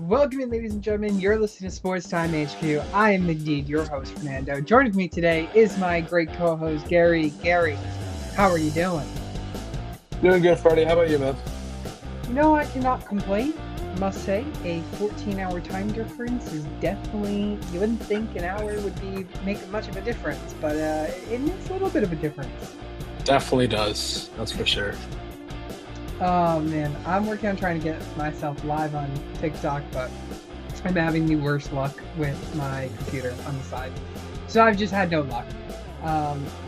Welcome in, ladies and gentlemen. You're listening to Sports Time HQ. I am indeed your host, Fernando. Joining me today is my great co-host, Gary. Gary, how are you doing? Doing good, Freddie. How about you, man? I cannot complain. I must say, a 14-hour time difference is definitely, you wouldn't think an hour would be making much of a difference, but it makes a little bit of a difference. Definitely does. That's for sure. Oh man, I'm working on trying to get myself live on TikTok, but I'm having the worst luck with my computer on the side. So I've just had no luck.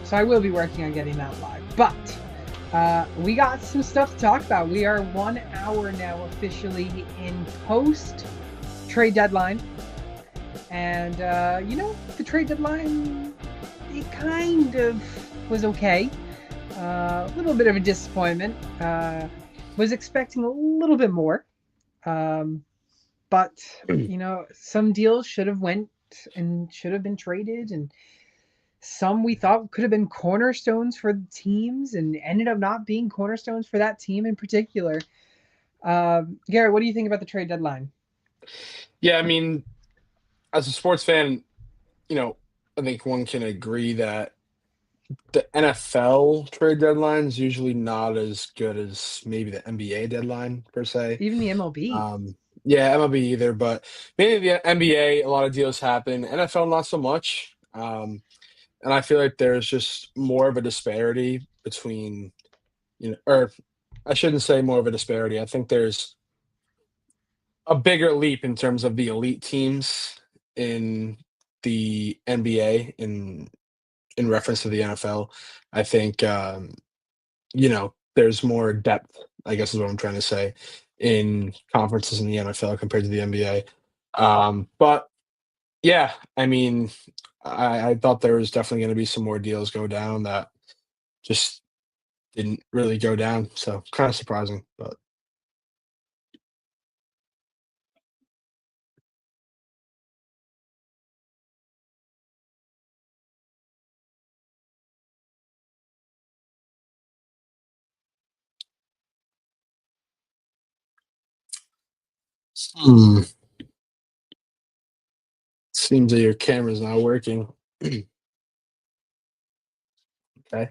So I will be working on getting that live. But we got some stuff to talk about. We are 1 hour now officially in post trade deadline. And, the trade deadline, it kind of was okay. A little bit of a disappointment. Was expecting a little bit more. But some deals should have went and should have been traded, and some we thought could have been cornerstones for the teams and ended up not being cornerstones for that team in particular. Garrett, what do you think about the trade deadline? Yeah, I mean, as a sports fan, I think one can agree that the NFL trade deadline is usually not as good as maybe the NBA deadline per se. Even the MLB. Um, yeah, MLB either, but mainly the NBA, a lot of deals happen. NFL, not so much. And I feel like there's just more of a disparity between, or I shouldn't say more of a disparity. I think there's a bigger leap in terms of the elite teams in the NBA in reference to the NFL. I think there's more depth, I guess is what I'm trying to say, in conferences in the NFL compared to the NBA. But yeah, I mean, I thought there was definitely going to be some more deals go down that just didn't really go down. So kind of surprising, but hmm, seems that your camera's not working. Okay,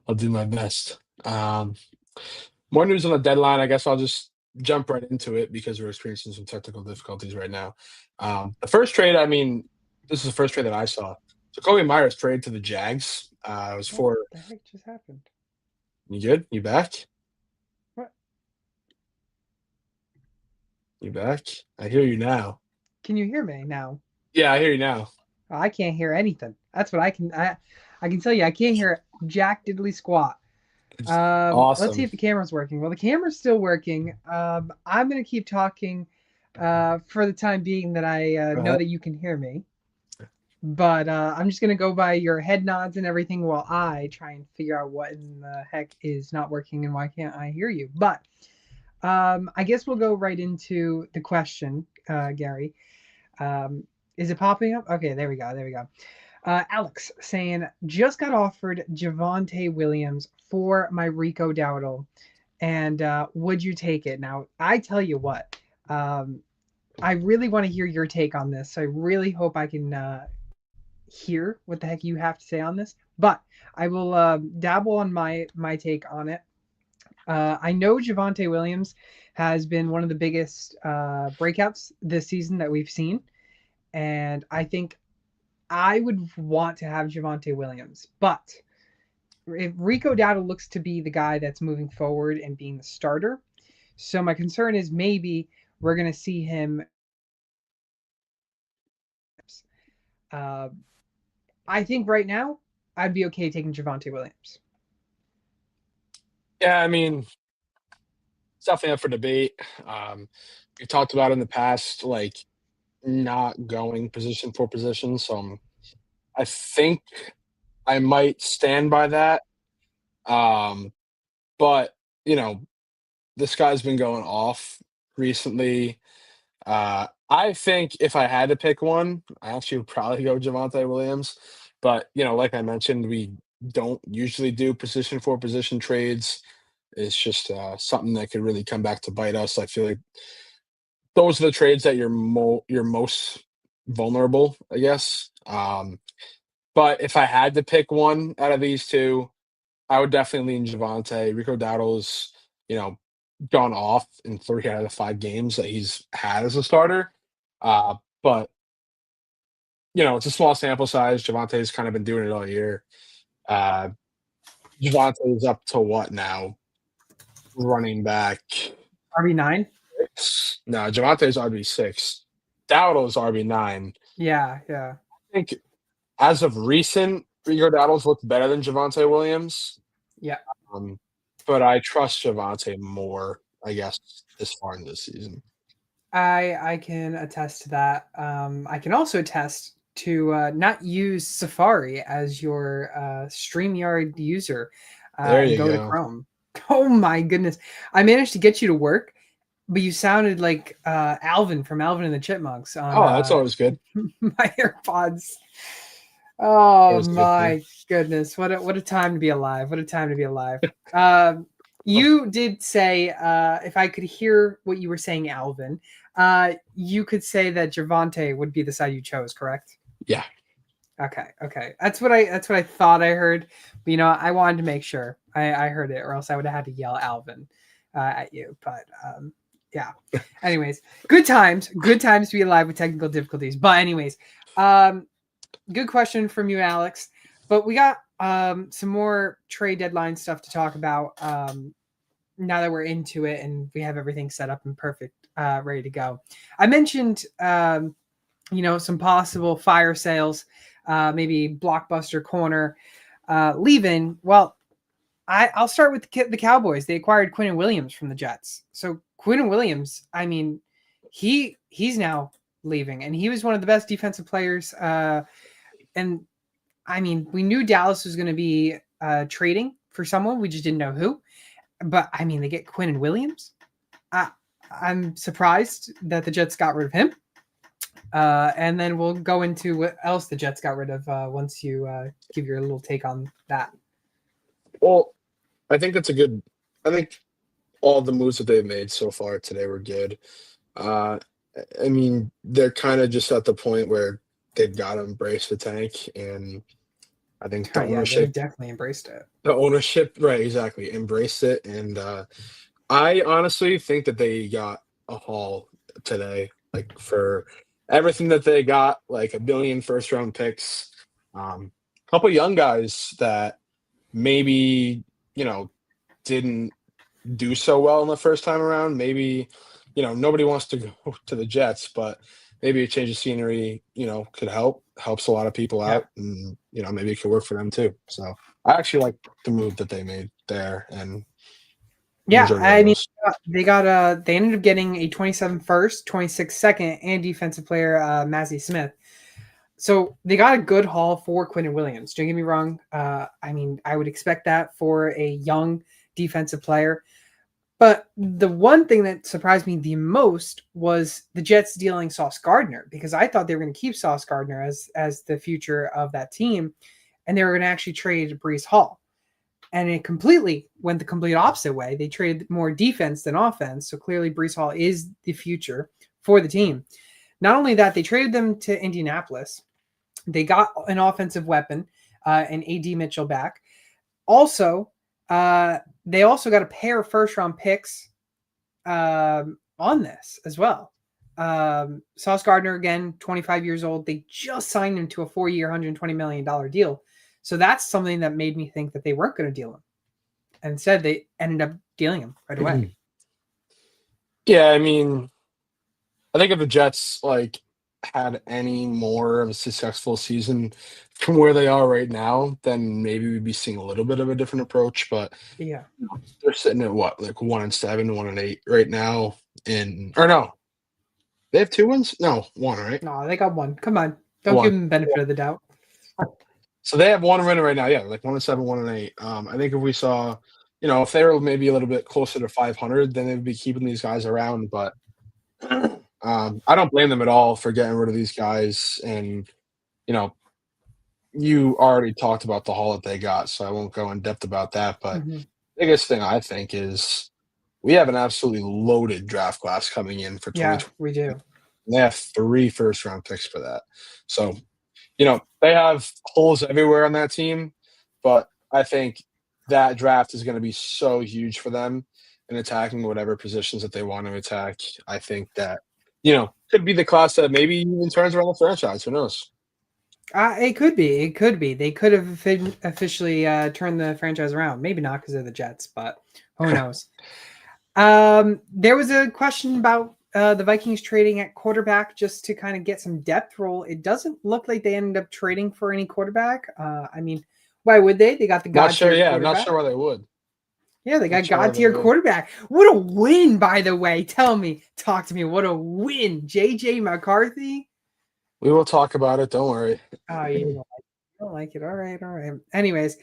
I'll do my best. More news on the deadline. I guess I'll just jump right into it because we're experiencing some technical difficulties right now. The first trade, I mean, this is the first trade that I saw. So Kobe Myers trade to the Jags. It was What for the heck just happened? you good? You back? What? You back? I hear you now. Can you hear me now? Yeah, I hear you now. I can't hear anything. That's what I can tell you. I can't hear jack diddly squat. Let's see Awesome. if the camera's working. Well, the camera's still working. I'm gonna keep talking for the time being that I Go know ahead. that you can hear me. But I'm just gonna go by your head nods and everything while I try and figure out what in the heck is not working and why can't I hear you. But I guess we'll go right into the question, Gary. Um, is it popping up? Okay, there we go. There we go. Alex saying, just got offered Javante Williams for my Rico Dowdle. And would you take it? Now, I tell you what, I really want to hear your take on this. So I really hope I can hear what the heck you have to say on this. But I will dabble on my take on it. I know Javante Williams has been one of the biggest breakouts this season that we've seen. And I think I would want to have Javante Williams, but if Rico Dowdle looks to be the guy that's moving forward and being the starter, so my concern is maybe we're going to see him. Uh, I think right now I'd be okay taking Javante Williams. Yeah, I mean, it's definitely up for debate. Um, we talked about in the past, like not going position for position. So I think I might stand by that. Um, but you know, this guy's been going off recently. I think if I had to pick one, I actually would probably go Javante Williams. But like I mentioned, we don't usually do position for position trades. It's just something that could really come back to bite us. I feel like those are the trades that you're most vulnerable, I guess. But if I had to pick one out of these two, I would definitely lean Javante. Rico Dowdle's, you know, gone off in 3 out of the 5 games that he's had as a starter. But it's a small sample size. Javante's kind of been doing it all year. Uh, Javante is up to what now? Running back RB9? 6? No, Javante's RB6. Dowdle's RB9. Yeah, yeah. I think as of recent, Rico Dowdle's looked better than Javante Williams. Yeah. Um, but I trust Javante more, I guess, this far in this season. I can attest to that. I can also attest to not use Safari as your StreamYard user There and you go to go. Chrome. Oh my goodness. I managed to get you to work, but you sounded like Alvin from Alvin and the Chipmunks on Oh, that's always good. my AirPods. Oh Always good thing. my goodness. What a time to be alive. What a time to be alive. You did say, if I could hear what you were saying, Alvin, you could say that Javante would be the side you chose, correct? Yeah. Okay. That's what I thought I heard. But I wanted to make sure I heard it, or else I would have had to yell Alvin at you. But yeah. Anyways, good times. Good times to be alive with technical difficulties. But anyways, good question from you, Alex. But we got some more trade deadline stuff to talk about now that we're into it and we have everything set up and perfect, ready to go. I mentioned, some possible fire sales, maybe Blockbuster Corner leaving. Well, I'll start with the Cowboys. They acquired Quinnen Williams from the Jets. So Quinnen Williams, I mean, he's now leaving, and he was one of the best defensive players. And I mean, we knew Dallas was going to be trading for someone. We just didn't know who. But I mean, they get Quinnen Williams. I'm surprised that the Jets got rid of him. And then we'll go into what else the Jets got rid of once you give your little take on that. Well, I think I think all the moves that they've made so far today were good. I mean, they're kind of just at the point where they've got to embrace the tank, and I think the Yeah, they've ownership, definitely embraced it. right, exactly, embraced it, and I honestly think that they got a haul today, like for everything that they got, like a billion first round picks, a couple young guys that maybe didn't do so well in the first time around. Maybe nobody wants to go to the Jets, but maybe a change of scenery could helps a lot of people Yeah. out, and maybe it could work for them too. So I actually like the move that they made there, and Yeah, I mean, those. they ended up getting a 27 first, 26 second, and defensive player Massey Smith. So they got a good haul for Quinnen Williams. Don't get me wrong. I mean, I would expect that for a young defensive player. But the one thing that surprised me the most was the Jets dealing Sauce Gardner, because I thought they were going to keep Sauce Gardner as the future of that team, and they were going to actually trade Breece Hall. And it completely went the complete opposite way. They traded more defense than offense. So clearly Breece Hall is the future for the team. Not only that, they traded them to Indianapolis. They got an offensive weapon and AD Mitchell back. Also, they also got a pair of first-round picks on this as well. Sauce Gardner, again, 25 years old. They just signed him to a 4-year, $120 million deal. So that's something that made me think that they weren't going to deal him. And instead, they ended up dealing him right away. Yeah, I mean, I think if the Jets had any more of a successful season from where they are right now, then maybe we'd be seeing a little bit of a different approach. But Yeah. they're sitting at what, like 1-7, 1-8 right now. Or no, they have 2 wins. No, 1, right? No, they got one. Come on, don't One. give them the benefit of the doubt. So they have 1 win right now. Yeah, like 1-7, 1-8. I think if we saw, if they were maybe a little bit closer to 500, then they'd be keeping these guys around. But I don't blame them at all for getting rid of these guys. And you already talked about the haul that they got, so I won't go in depth about that. But biggest thing I think is we have an absolutely loaded draft class coming in for Yeah, 2020. we do. They have 3 first-round picks for that. So, they have holes everywhere on that team, but I think that draft is gonna be so huge for them in attacking whatever positions that they want to attack. I think that, could be the class that maybe even turns around the franchise. Who knows? It could be. It could be. They could have officially turned the franchise around. Maybe not because of the Jets, but who knows? There was a question about the Vikings trading at quarterback just to kind of get some depth role. It doesn't look like they ended up trading for any quarterback. I mean, why would they? They got the Not god sure. tier Yeah, I'm not quarterback. sure why they would. Yeah, they Not got sure why god they tier would. quarterback. What a win, by the way. Talk to me. What a win, JJ McCarthy. We will talk about it. Don't worry. Oh, you don't like it. All right, all right. Anyways,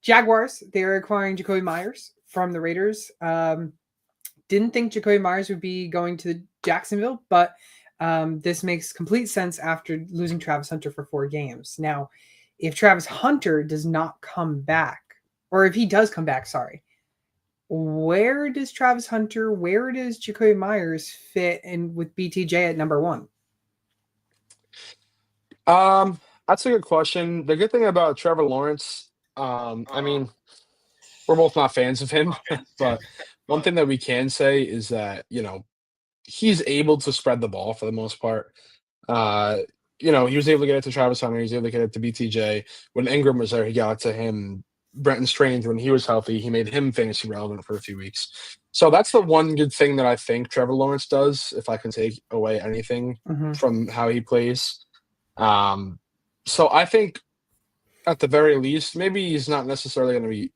Jaguars, they're acquiring Jacoby Myers from the Raiders. Didn't think Jacoby Myers would be going to Jacksonville, but this makes complete sense after losing Travis Hunter for 4 games. Now, if Travis Hunter does not come back, or if he does come back, sorry, where does Travis Hunter, where does Jacoby Myers fit in with BTJ at number 1? That's a good question. The good thing about Trevor Lawrence, I mean, we're both not fans of him, but one thing that we can say is that, he's able to spread the ball for the most part. Uh, he was able to get it to Travis Hunter, he was able to get it to BTJ. When Ingram was there, he got it to him. Brenton Strange, when he was healthy, he made him fantasy relevant for a few weeks. So that's the one good thing that I think Trevor Lawrence does, if I can take away anything Mm-hmm. from how he plays. So I think at the very least, maybe he's not necessarily going to be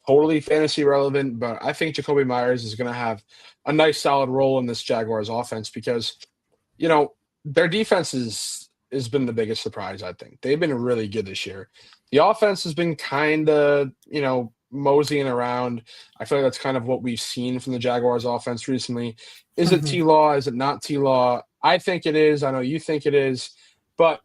totally fantasy relevant, but I think Jacoby Myers is going to have a nice solid role in this Jaguars offense because, their defense has been the biggest surprise, I think. They've been really good this year. The offense has been kind of, moseying around. I feel like that's kind of what we've seen from the Jaguars offense recently. Is it Mm-hmm. T-Law? Is it not T-Law? I think it is. I know you think it is, but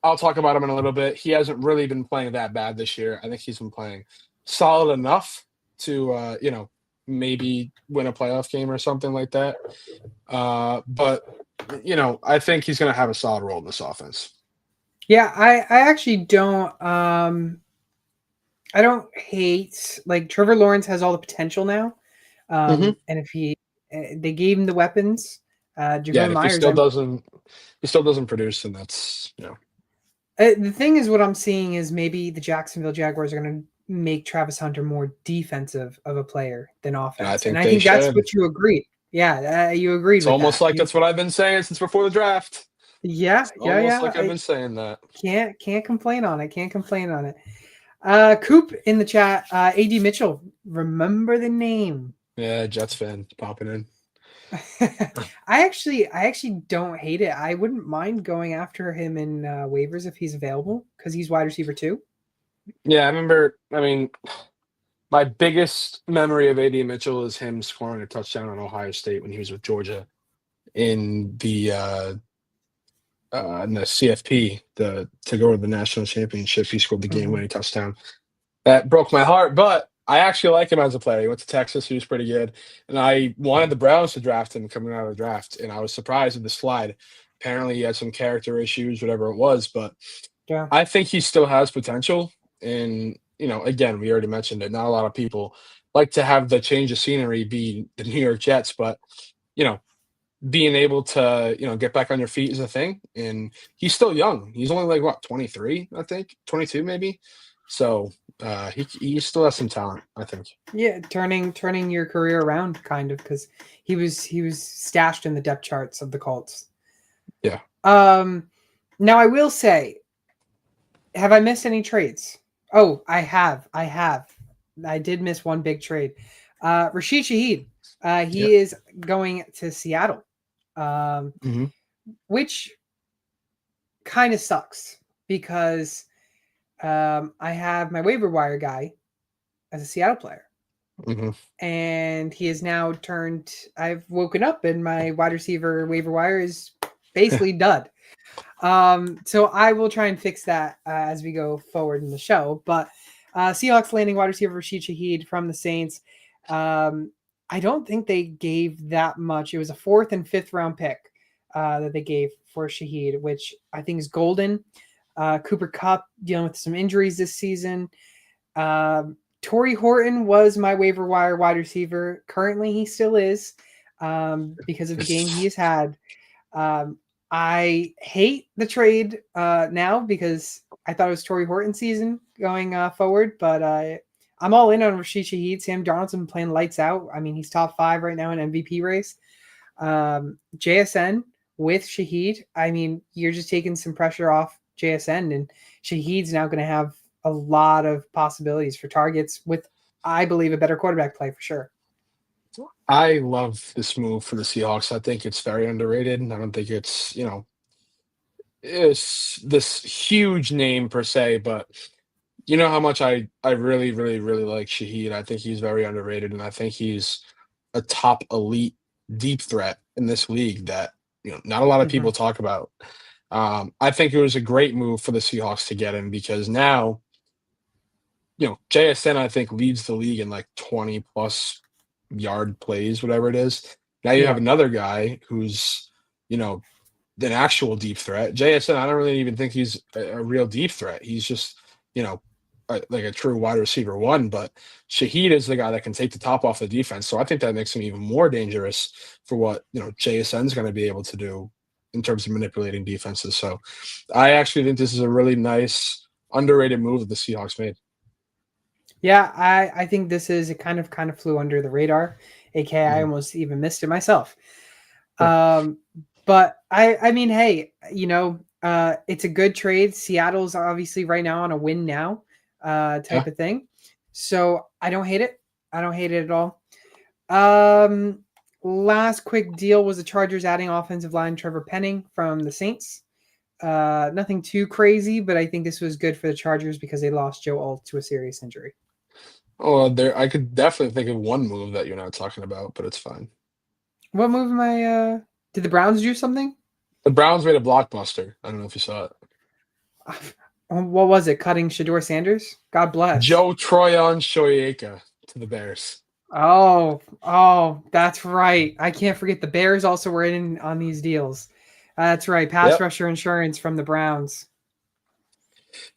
I'll talk about him in a little bit. He hasn't really been playing that bad this year. I think he's been playing solid enough to, maybe win a playoff game or something like that. But, I think he's going to have a solid role in this offense. Yeah, I actually don't I don't hate, like, Trevor Lawrence has all the potential now. And if they gave him the weapons, Yeah, Jacoby and if Myers, he still doesn't produce, and that's, the thing is, what I'm seeing is maybe the Jacksonville Jaguars are going to make Travis Hunter more defensive of a player than and I offense, and think I they think that's should. what you agreed. Yeah, you agreed It's with almost that. like that's what I've been saying since before the draft. Yeah, It's yeah, almost yeah. like I've been saying that. Can't complain on it. Can't complain on it. Coop in the chat. AD Mitchell, remember the name. Yeah, Jets fan popping in. I actually don't hate it. I wouldn't mind going after him in waivers if he's available because he's wide receiver 2. Yeah, I remember. I mean, my biggest memory of AD Mitchell is him scoring a touchdown on Ohio State when he was with Georgia in the CFP, to go to the national championship. He scored the game-winning touchdown. That broke my heart, but I actually like him as a player. He went to Texas. He was pretty good, and I wanted the Browns to draft him coming out of the draft, and I was surprised with the slide. Apparently, he had some character issues, whatever it was, but Yeah. I think he still has potential. And, again, we already mentioned it. Not a lot of people like to have the change of scenery be the New York Jets, but, being able to, get back on your feet is a thing. And he's still young. He's only like, what, 23, I think? 22 maybe? So he still has some talent, I think. Yeah, turning your career around kind of because he was stashed in the depth charts of the Colts. Yeah. Now I will say, have I missed any trades? Oh, I have. I did miss one big trade. Rashid Shaheed. He is going to Seattle. Which kind of sucks because I have my waiver wire guy as a Seattle player. And he has now turned. I've woken up and my wide receiver waiver wire is basically dud. So I will try and fix that as we go forward in the show. But Seahawks landing wide receiver Rashid Shaheed from the Saints. I I don't think they gave that much. It was a 4th and 5th round pick that they gave for Shaheed, which I think is golden. Cooper Kupp dealing with some injuries this season. Torrey Horton was my waiver wire wide receiver. Currently, he still is because of the game he has had. I hate the trade now because I thought it was Torrey Horton season going forward, but I'm all in on Rashid Shaheed. Sam Darnold's playing lights out. I mean, he's top 5 right now in MVP race. JSN with Shaheed, I mean, you're just taking some pressure off JSN, and Shaheed's now going to have a lot of possibilities for targets with, I believe, a better quarterback play for sure. I love this move for the Seahawks. I think it's very underrated. I don't think it's, it's this huge name per se, but you know how much I really, really, really like Shaheed. I think he's very underrated, and I think he's a top elite deep threat in this league that not a lot of people talk about. I think it was a great move for the Seahawks to get him because now, JSN I think leads the league in like 20 plus yard plays, whatever it is. Now you have another guy who's, an actual deep threat. JSN, I don't really even think he's a real deep threat. He's just, like a true wide receiver 1, but Shaheed is the guy that can take the top off the defense. So I think that makes him even more dangerous for what, JSN's going to be able to do in terms of manipulating defenses. So I actually think this is a really nice, underrated move that the Seahawks made. Yeah, I think this is it kind of flew under the radar, aka I almost even missed it myself. But I mean, hey, it's a good trade. Seattle's obviously right now on a win now type of thing. So I don't hate it. I don't hate it at all. Last quick deal was the Chargers adding offensive line Trevor Penning from the Saints. Nothing too crazy, but I think this was good for the Chargers because they lost Joe Alt to a serious injury. Oh, I could definitely think of one move that you're not talking about, but it's fine. What move am I? Did the Browns do something? The Browns made a blockbuster. I don't know if you saw it. What was it? Cutting Shador Sanders? God bless. Joe Troyan Shoyeka to the Bears. Oh, that's right. I can't forget the Bears also were in on these deals. That's right. Pass rusher insurance from the Browns.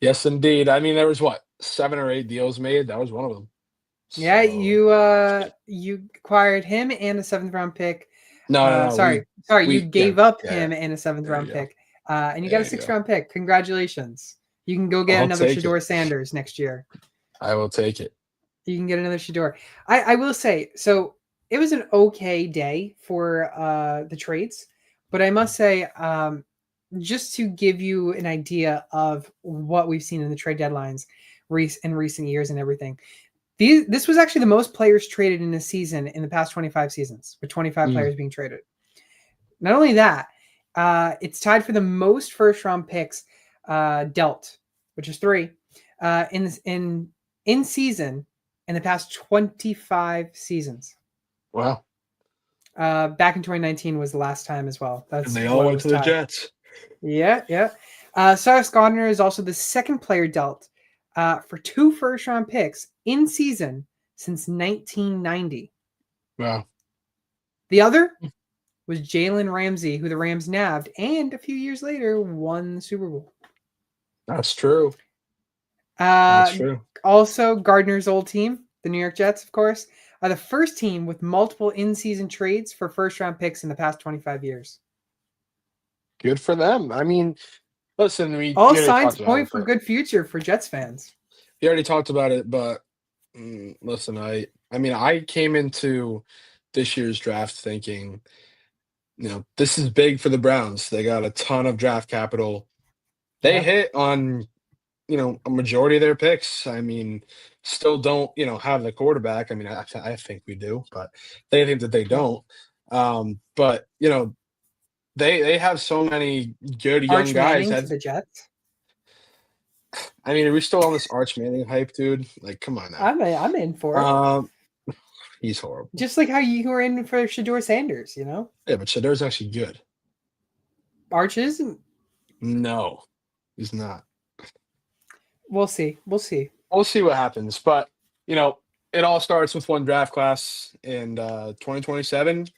Yes, indeed. I mean, there was 7 or 8 deals made. That was one of them. Yeah, you acquired him and a 7th round pick. No. Sorry. You gave up him and a 7th round pick. And you got a 6th round pick. Congratulations. You can go get another Shador Sanders next year. I will take it. You can get another Shador. I will say, so it was an okay day for the trades, but I must say, just to give you an idea of what we've seen in the trade deadlines in recent years and everything, this was actually the most players traded in a season in the past 25 seasons, with 25 players being traded. Not only that, it's tied for the most first-round picks dealt, which is 3 in season in the past 25 seasons. Wow. Back in 2019 was the last time as well. And they all went to the Jets. Yeah. Sauce Gardner is also the second player dealt for 2 first-round picks in season since 1990. Wow. The other was Jalen Ramsey, who the Rams nabbed, and a few years later won the Super Bowl. That's true. That's true. Also, Gardner's old team, the New York Jets, of course, are the first team with multiple in-season trades for first-round picks in the past 25 years. Good for them. I mean, listen, all signs point for good future for Jets fans. We already talked about it, but listen, I came into this year's draft thinking, this is big for the Browns. They got a ton of draft capital. They hit on, a majority of their picks. I mean, still don't, have the quarterback. I mean, I think we do, but they think that they don't. But, they have so many good young guys. To the Jets. I mean, are we still on this Arch Manning hype, dude? Like, come on now. I'm in for it. He's horrible. Just like how you were in for Shador Sanders, Yeah, but Shador's actually good. Arch isn't. No, he's not. We'll see. We'll see what happens. But, it all starts with one draft class in 2027.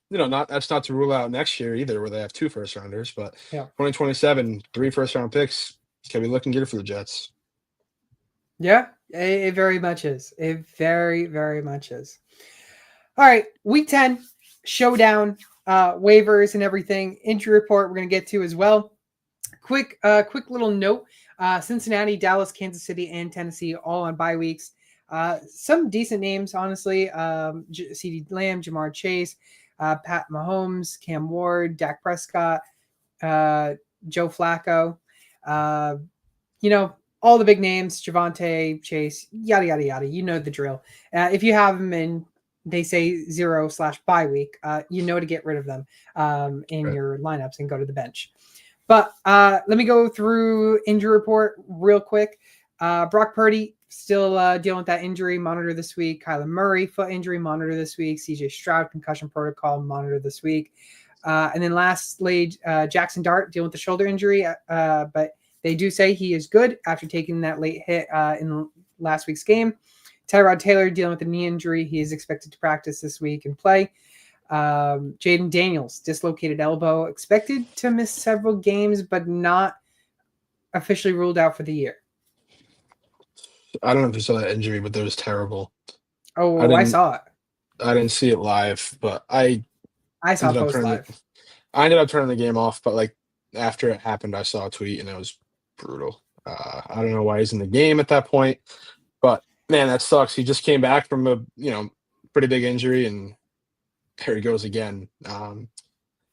Not that's not to rule out next year either, where they have two first rounders, but Yeah. 2027, three first round picks can be looking good for the Jets. Yeah, it very much is. It very, very much is. All right, week 10, showdown, waivers and everything. Injury report we're going to get to as well. Quick little note. Cincinnati, Dallas, Kansas City, and Tennessee all on bye weeks. Some decent names, honestly. CeeDee Lamb, Jamar Chase, Pat Mahomes, Cam Ward, Dak Prescott, Joe Flacco. Uh, all the big names, Javante, Chase, yada, yada, yada. You know the drill. If you have them in, they say 0/bye week, you know to get rid of them in your lineups and go to the bench. But let me go through injury report real quick. Brock Purdy still dealing with that injury, monitor this week. Kyler Murray, foot injury, monitor this week. CJ Stroud, concussion protocol, monitor this week. And then lastly, Jackson Dart dealing with the shoulder injury, but they do say he is good after taking that late hit in last week's game. Tyrod Taylor dealing with a knee injury. He is expected to practice this week and play. Jaden Daniels, dislocated elbow, expected to miss several games, but not officially ruled out for the year. I don't know if you saw that injury, but that was terrible. Oh, I saw it. I didn't see it live, but I saw ended up post live. I ended up turning the game off, but like after it happened, I saw a tweet and it was brutal. I don't know why he's in the game at that point, but man, that sucks. He just came back from a pretty big injury, and there he goes again.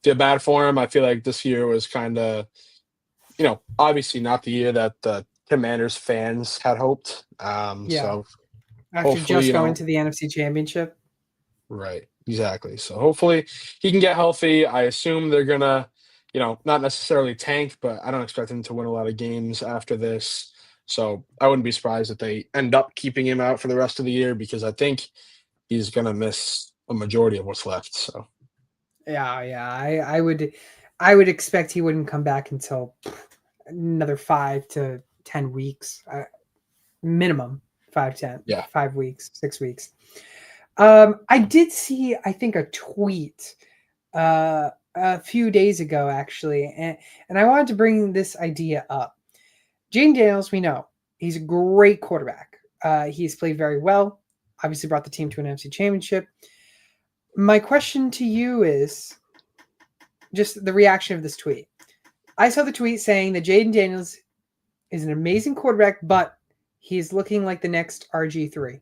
Feel bad for him. I feel like this year was kind of, obviously not the year that the Commanders fans had hoped. So after just going to the NFC Championship. Right, exactly. So hopefully he can get healthy. I assume they're gonna, not necessarily tank, but I don't expect him to win a lot of games after this. So I wouldn't be surprised if they end up keeping him out for the rest of the year, because I think he's gonna miss a majority of what's left. So I would expect he wouldn't come back until another 5 to 10 weeks, minimum 5 weeks, 6 weeks. I did see, I think, a tweet a few days ago, actually, and I wanted to bring this idea up. Jaden Daniels, we know he's a great quarterback. He's played very well. Obviously, brought the team to an NFC Championship. My question to you is just the reaction of this tweet. I saw the tweet saying that Jaden Daniels is an amazing quarterback, but he's looking like the next RG3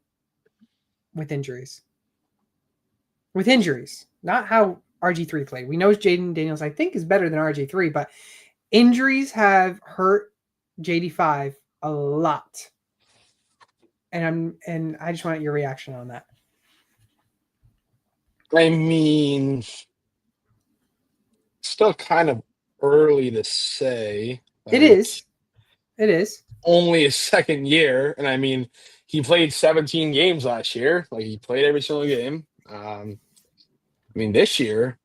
with injuries. With injuries, not how RG3 played. We know Jaden Daniels, I think, is better than RG3, but injuries have hurt JD5 a lot. And I just want your reaction on that. I mean, still kind of early to say. It is. Only his second year, and I mean, he played 17 games last year. Like, he played every single game. I mean, this year,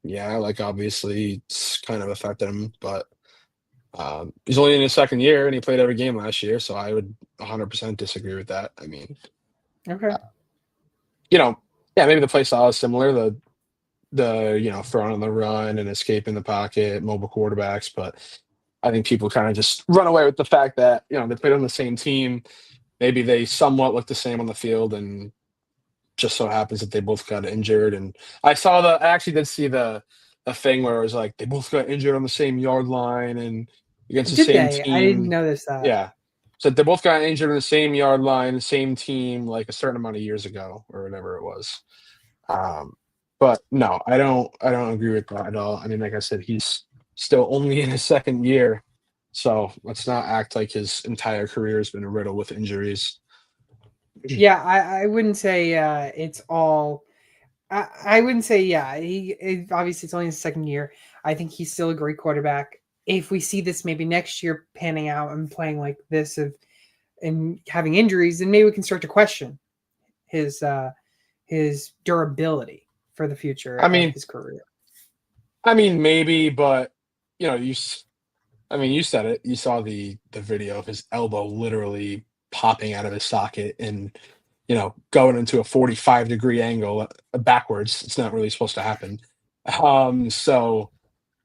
obviously it's kind of affected him, but he's only in his second year, and he played every game last year, so I would 100% disagree with that. I mean, okay. Maybe the play style is similar. The throwing on the run and escaping the pocket, mobile quarterbacks, but I think people kind of just run away with the fact that, they played on the same team. Maybe they somewhat look the same on the field, and just so happens that they both got injured. And I actually did see the thing where it was like they both got injured on the same yard line and against the same team. I didn't notice that. Yeah. So they both got injured on the same yard line, the same team, like a certain amount of years ago or whatever it was. But no, I don't agree with that at all. I mean, like I said, he's still only in his second year, so let's not act like his entire career has been a riddle with injuries. Yeah, I wouldn't say it's all. I wouldn't say obviously it's only his second year. I think he's still a great quarterback. If we see this maybe next year panning out and playing like this and having injuries, then maybe we can start to question his durability for the future of his career. I mean, maybe, but you said it. You saw the video of his elbow literally popping out of his socket, and going into a 45-degree angle backwards. It's not really supposed to happen. So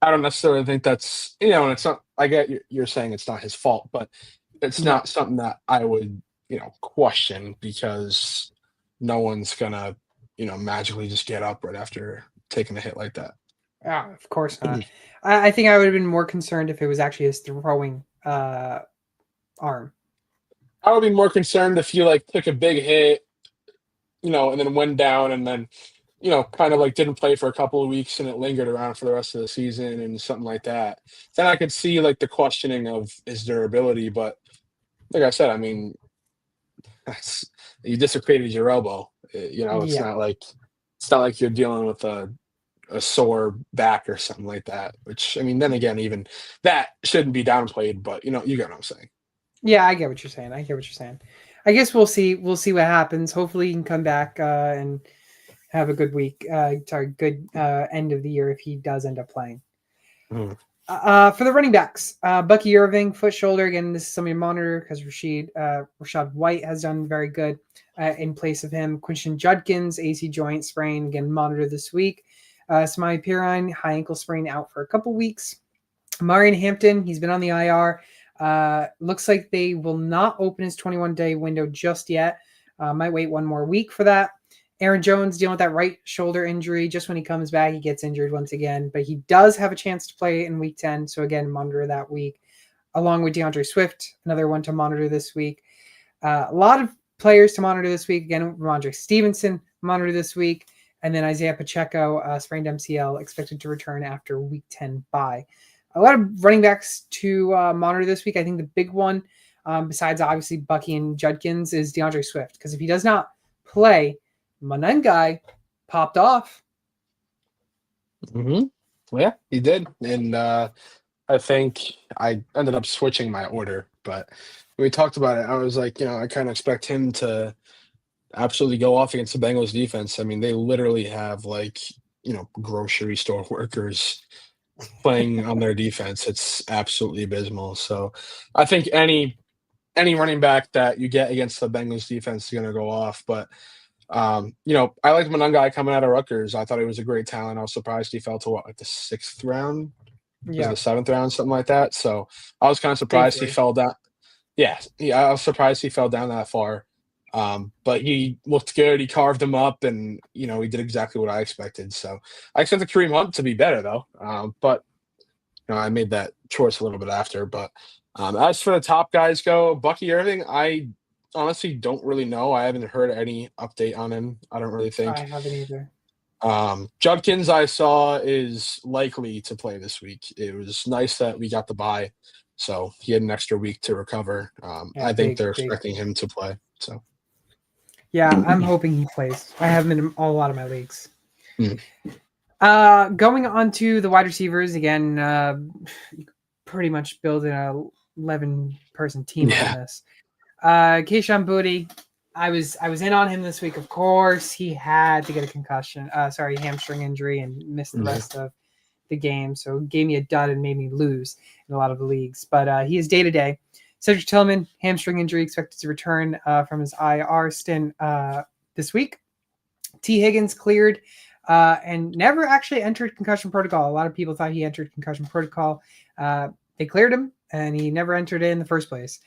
I don't necessarily think that's, and it's not, I get you're saying it's not his fault, but it's Yeah. not something that I would, question because no one's gonna, magically just get up right after taking a hit like that. Of course not. I think I would have been more concerned if it was actually his throwing arm. I would be more concerned if you like took a big hit, and then went down and then, kind of like didn't play for a couple of weeks and it lingered around for the rest of the season and something like that. Then I could see like the questioning of his durability. But like I said, I mean, that's you dislocated your elbow. It's Yeah. not like you're dealing with a sore back or something like that. Which I mean, then again, even that shouldn't be downplayed. But you get what I'm saying. Yeah, I get what you're saying. I guess we'll see. We'll see what happens. Hopefully, he can come back and have a good week. Good end of the year if he does end up playing. Mm. For the running backs, Bucky Irving, foot shoulder. Again, this is something to monitor because Rashad White has done very good in place of him. Quinton Judkins, AC joint sprain. Again, monitor this week. Samai Pirine, high ankle sprain, out for a couple weeks. Marion Hampton, he's been on the IR. Looks like they will not open his 21-day window just yet. Might wait one more week for that. Aaron Jones dealing with that right shoulder injury. Just when he comes back, he gets injured once again. But he does have a chance to play in week 10. So again, monitor that week. Along with DeAndre Swift, another one to monitor this week. A lot of players to monitor this week. Again, Ramondre Stevenson, monitor this week. And then Isaiah Pacheco, sprained MCL, expected to return after week 10 bye. A lot of running backs to monitor this week. I think the big one, besides obviously Bucky and Judkins, is DeAndre Swift. Because if he does not play, Monengai popped off. Mm-hmm. Well, yeah, he did. And I think I ended up switching my order. But when we talked about it, I was like, I kind of expect him to absolutely go off against the Bengals defense. I mean, they literally have like, grocery store workers playing on their defense. It's absolutely abysmal. So I think any running back that you get against the Bengals defense is going to go off. But I liked Monengai coming out of Rutgers. I thought he was a great talent. I was surprised he fell to like the 6th round, was it Yeah, the 7th round, something like that. So I was kind of surprised he safely. fell down. Yeah, I was surprised he fell down that far. But he looked good. He carved him up, and he did exactly what I expected. So I expected Kareem Hunt to be better though. But I made that choice a little bit after. But as for the top guys go, Bucky Irving, I honestly don't really know. I haven't heard any update on him. I don't really think. I haven't either. Judkins, I saw, is likely to play this week. It was nice that we got the bye, so he had an extra week to recover. Yeah, I think they're big. expecting him to play. So Yeah, I'm hoping he plays. I have him in a lot of my leagues. Mhm. Going on to the wide receivers again, pretty much building a 11-person team on this. Keyshawn Boutte, I was in on him this week. Of course, he had to get a concussion. Hamstring injury and missed the rest of the game. So it gave me a dud and made me lose in a lot of the leagues. But he is day to day. Cedric Tillman, hamstring injury, expected to return from his IR stint this week. T. Higgins cleared and never actually entered concussion protocol. A lot of people thought he entered concussion protocol. They cleared him, and he never entered it in the first place.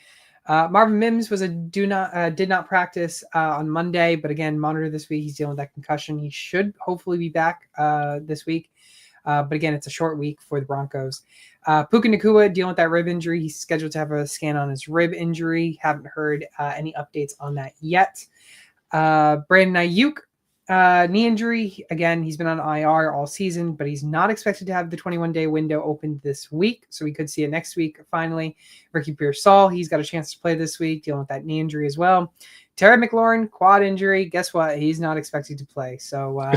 Marvin Mims was did not practice on Monday, but again, monitor this week. He's dealing with that concussion. He should hopefully be back this week. But again, it's a short week for the Broncos. Puka Nacua dealing with that rib injury. He's scheduled to have a scan on his rib injury. Haven't heard any updates on that yet. Brandon Ayuk, knee injury. Again, he's been on IR all season, but he's not expected to have the 21-day window opened this week. So we could see it next week, finally. Ricky Pearsall, he's got a chance to play this week, dealing with that knee injury as well. Terry McLaurin, quad injury. Guess what? He's not expected to play. So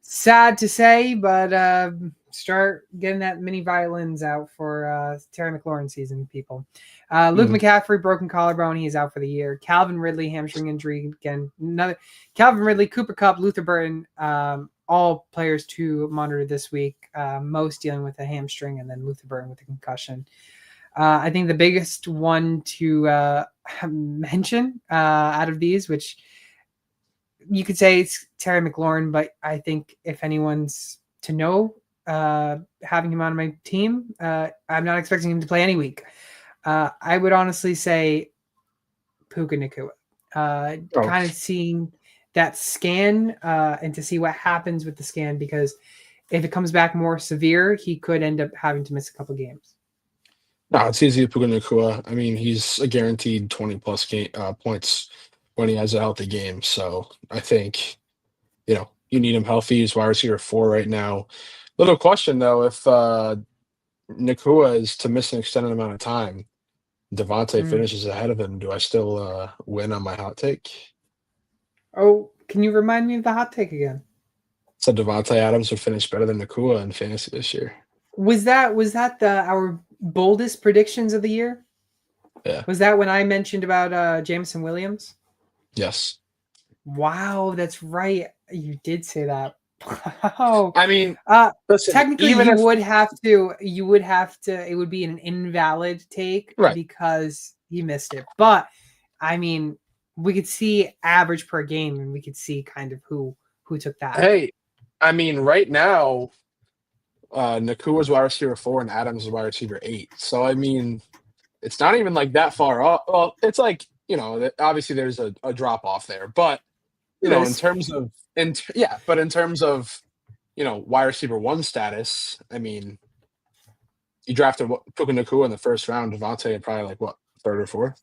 sad to say, but start getting that mini violins out for Terry McLaurin season, people. Luke McCaffrey, broken collarbone. He is out for the year. Calvin Ridley, hamstring injury. Again, another Calvin Ridley, Cooper Kupp, Luther Burton, all players to monitor this week. Most dealing with a hamstring, and then Luther Burton with a concussion. I think the biggest one to mention out of these, which you could say it's Terry McLaurin, but I think if anyone's to know, having him on my team, I'm not expecting him to play any week. I would honestly say Puka Nakua. Oh, Kind of seeing that scan and to see what happens with the scan, because if it comes back more severe, he could end up having to miss a couple games. no, it's easy to Puka Nakua. I mean, he's a guaranteed 20 plus points when he has a healthy game. So I think, you need him healthy. He's wide receiver 4 right now. Little question though, if Nakua is to miss an extended amount of time, Devontae Mm. finishes ahead of him, do I still win on my hot take? Oh, can you remind me of the hot take again? So Devontae Adams would finish better than Nakua in fantasy this year. Was that our boldest predictions of the year? Yeah. Was that when I mentioned about Jameson Williams? Yes. Wow, that's right. You did say that. Wow. I mean, Uh listen, technically even you if would have to it would be an invalid take right. because he missed it. But I mean, we could see average per game and we could see kind of who took that. Hey, I mean, right now, Nakua's wide receiver 4 and Adams is wide receiver 8. So I mean, it's not even like that far off. Well, it's like, obviously there's a drop off there, but There in is. terms of yeah, but in terms of wide receiver 1 status, I mean, you drafted Puka Nakua in the first round, Devontae probably like what, third or fourth?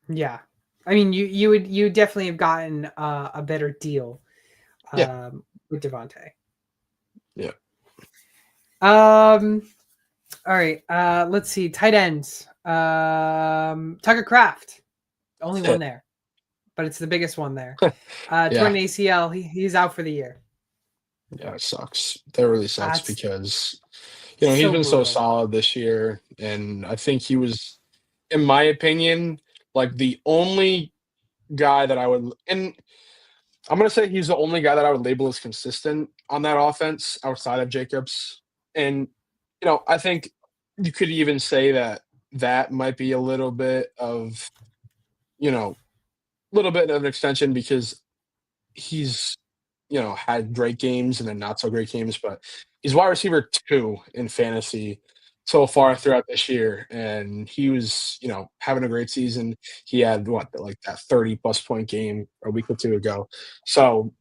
Yeah. I mean, you definitely have gotten a better deal Yeah. with Devontae. Yeah. All right. Let's see. Tight ends. Tucker Craft. Only one there, but it's the biggest one there. Yeah. Torn ACL. He's out for the year. Yeah, it sucks. That really sucks That's because he's so been so brutal. solid this year, and I think he was, in my opinion, like the only guy that I would, and I'm gonna say he's the only guy that I would label as consistent on that offense outside of Jacobs. And I think you could even say that might be a little bit of, little bit of an extension because he's had great games and then not so great games, but he's wide receiver 2 in fantasy so far throughout this year, and he was, having a great season. He had like that 30 plus point game a week or two ago. So,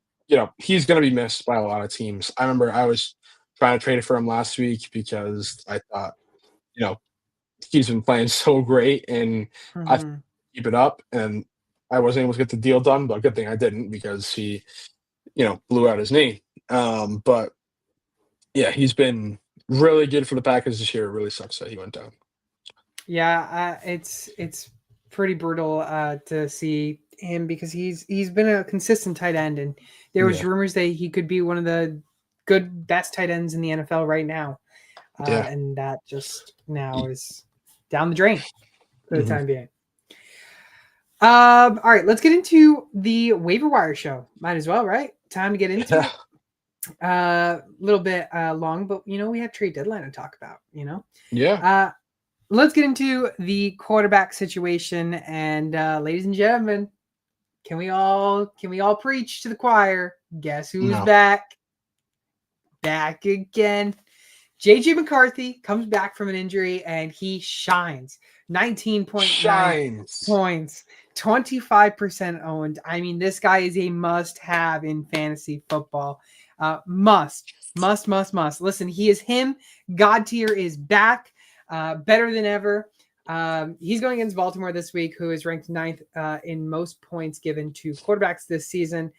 he's going to be missed by a lot of teams. I remember I was trying to trade for him last week because I thought, you know, he's been playing so great and I Mm-hmm. keep it up, and I wasn't able to get the deal done, but good thing I didn't because he blew out his knee. But yeah, he's been really good for the Packers this year. It really sucks that he went down. Yeah, it's pretty brutal to see him because he's been a consistent tight end, and there was Yeah. rumors that he could be one of the best tight ends in the NFL right now, Yeah. and that just now is down the drain for the Mhm. time being. All right, let's get into the waiver wire show. Might as well, right? Time to get into Yeah. it. A little bit long, but we have trade deadline to talk about. Yeah. Let's get into the quarterback situation, and ladies and gentlemen, can we all preach to the choir? Guess who's No. back? Back again. JJ McCarthy comes back from an injury and he shines. 19.9 Shines. points, 25% owned. I mean, this guy is a must have in fantasy football. Must. Listen, he is him. God tier is back, better than ever. He's going against Baltimore this week, who is ranked 9th in most points given to quarterbacks this season.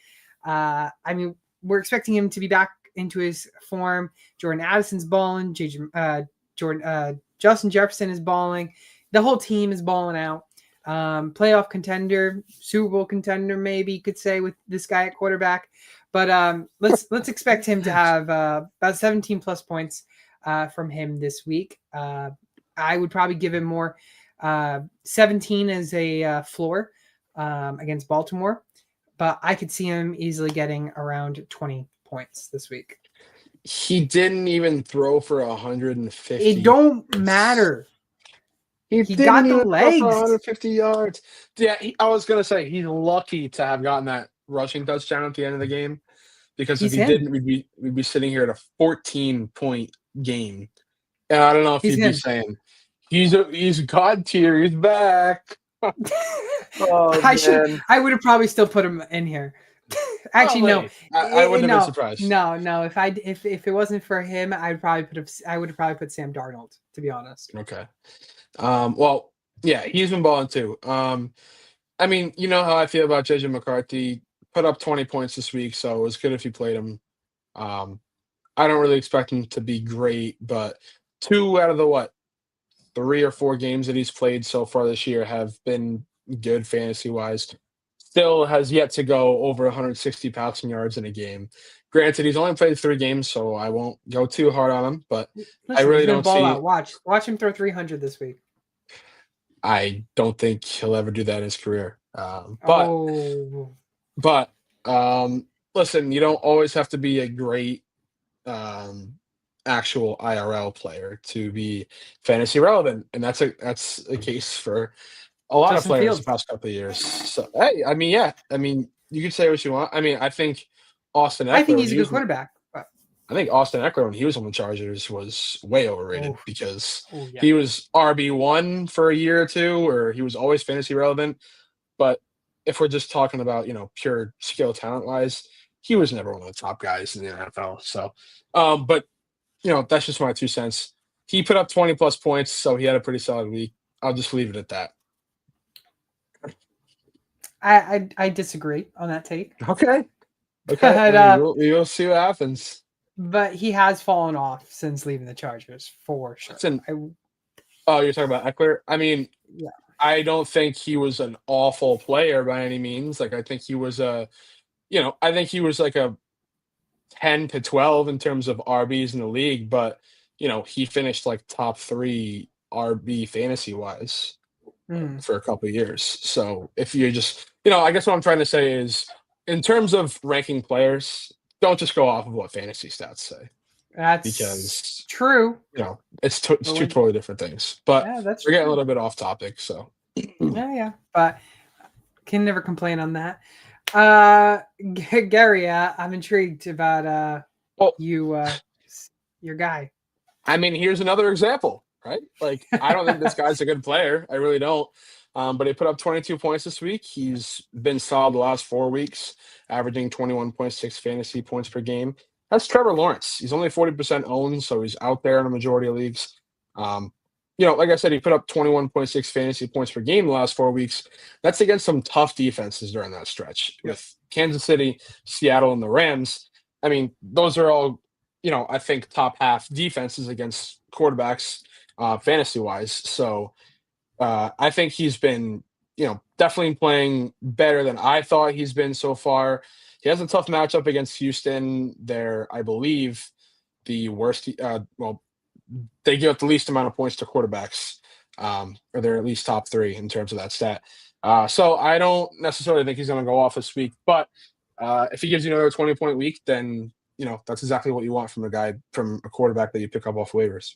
I mean, we're expecting him to be back into his form. Jordan Addison's balling. Justin Jefferson is balling. The whole team is balling out. Playoff contender, Super Bowl contender, maybe you could say, with this guy at quarterback. But let's expect him to have about 17 plus points from him this week. I would probably give him more 17 as a floor against Baltimore, but I could see him easily getting around 20 points this week. He didn't even throw for 150. It don't matter. He He didn't got the even throw for legs. 150 yards. Yeah, I was gonna say he's lucky to have gotten that rushing touchdown at the end of the game because if He's he him. didn't, we'd be sitting here at a 14-point game. And I don't know if He's you'd be him. saying he's God tier. He's back. Oh man. I would have probably still put him in here. Actually, no, Probably. I wouldn't have been surprised. no. If it wasn't for him, I would have probably put Sam Darnold. To be honest. Okay. Well, yeah, he's been balling too. I mean, you know how I feel about JJ McCarthy. Put up 20 points this week, so it was good if you played him. Um, I don't really expect him to be great, but 2 out of the 3 or 4 games that he's played so far this year have been good fantasy wise. Still has yet to go over 160 passing yards in a game. Granted, he's only played 3 games, so I won't go too hard on him, but I Listen, really he's gonna don't ball see out. Watch him throw 300 this week. I don't think he'll ever do that in his career. Oh, But listen, you don't always have to be a great um, actual IRL player to be fantasy relevant, and that's a case for a lot of Justin players the Fields. past couple of years. So hey, I mean, yeah, I mean, you can say what you want. I mean, I think Austin I think Eckler when he's a he good was quarterback. But, I think Austin Eckler when he was on the Chargers was way overrated oh, because oh yeah. he was RB1 for a year or two, or he was always fantasy relevant. But if we're just talking about, pure skill talent wise, he was never one of the top guys in the NFL. So, but that's just my 2 cents. He put up 20 plus points, so he had a pretty solid week. I'll just leave it at that. I disagree on that take. Okay. Okay. I But mean, we'll see what happens. but he has fallen off since leaving the Chargers for sure. Listen, oh, you're talking about Eckler? I mean, Yeah. I don't think he was an awful player by any means. Like, I think he was I think he was like a 10 to 12 in terms of RBs in the league, but he finished like top 3 RB fantasy wise Mm. for a couple of years. So if you just, I guess what I'm trying to say is in terms of ranking players, don't just go off of what fantasy stats say That's because true. it's But two totally different things. But yeah, that's we're getting a true. little bit off topic, so Yeah. But can never complain on that. Gary, I'm intrigued about well, you, your guy. I mean, here's another example, right? Like, I don't think this guy's a good player. I really don't. But he put up 22 points this week. He's been solid the last 4 weeks, averaging 21.6 fantasy points per game. That's Trevor Lawrence. He's only 40% owned, so he's out there in a majority of leagues. Like I said, he put up 21.6 fantasy points per game the last 4 weeks. That's against some tough defenses during that stretch with Kansas City, Seattle, and the Rams. I mean, those are all I think top half defenses against quarterbacks, fantasy wise. So I think he's been, definitely playing better than I thought he's been so far. He has a tough matchup against Houston. They're, I believe, the worst. They give up the least amount of points to quarterbacks, or they're at least top 3 in terms of that stat. So I don't necessarily think he's going to go off this week, but if he gives you another 20-point week, then that's exactly what you want from a quarterback that you pick up off waivers.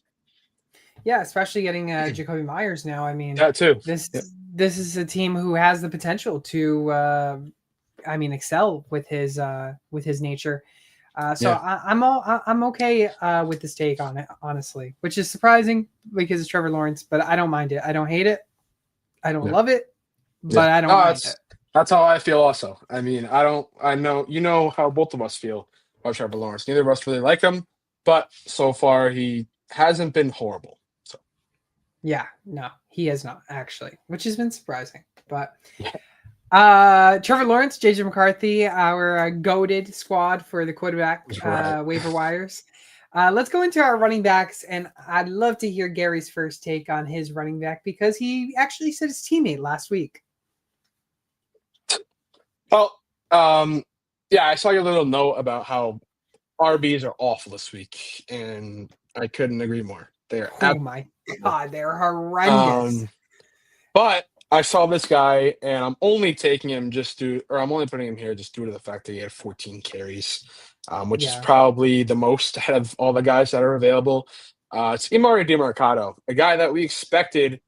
Yeah, especially getting Jacoby Myers now. I mean, That too. This is a team who has the potential to, excel with his nature. I'm okay with this take on it, honestly, which is surprising because it's Trevor Lawrence, but I don't mind it. I don't hate it. I don't love it, but I don't mind it. That's how I feel also. I mean, I know how both of us feel about Trevor Lawrence. Neither of us really like him, but so far he hasn't been horrible. So yeah, no, he has not actually, which has been surprising. But Trevor Lawrence, JJ McCarthy, our goated squad for the quarterback waiver wires. Let's go into our running backs, and I'd love to hear Gary's first take on his running back because he actually said his teammate last week. Well, yeah, I saw your little note about how RBs are awful this week, and I couldn't agree more. My God, they're horrendous. But I saw this guy, and I'm only taking him I'm only putting him here just due to the fact that he had 14 carries, which is probably the most out of all the guys that are available. It's Emari DeMarcado, a guy that we expected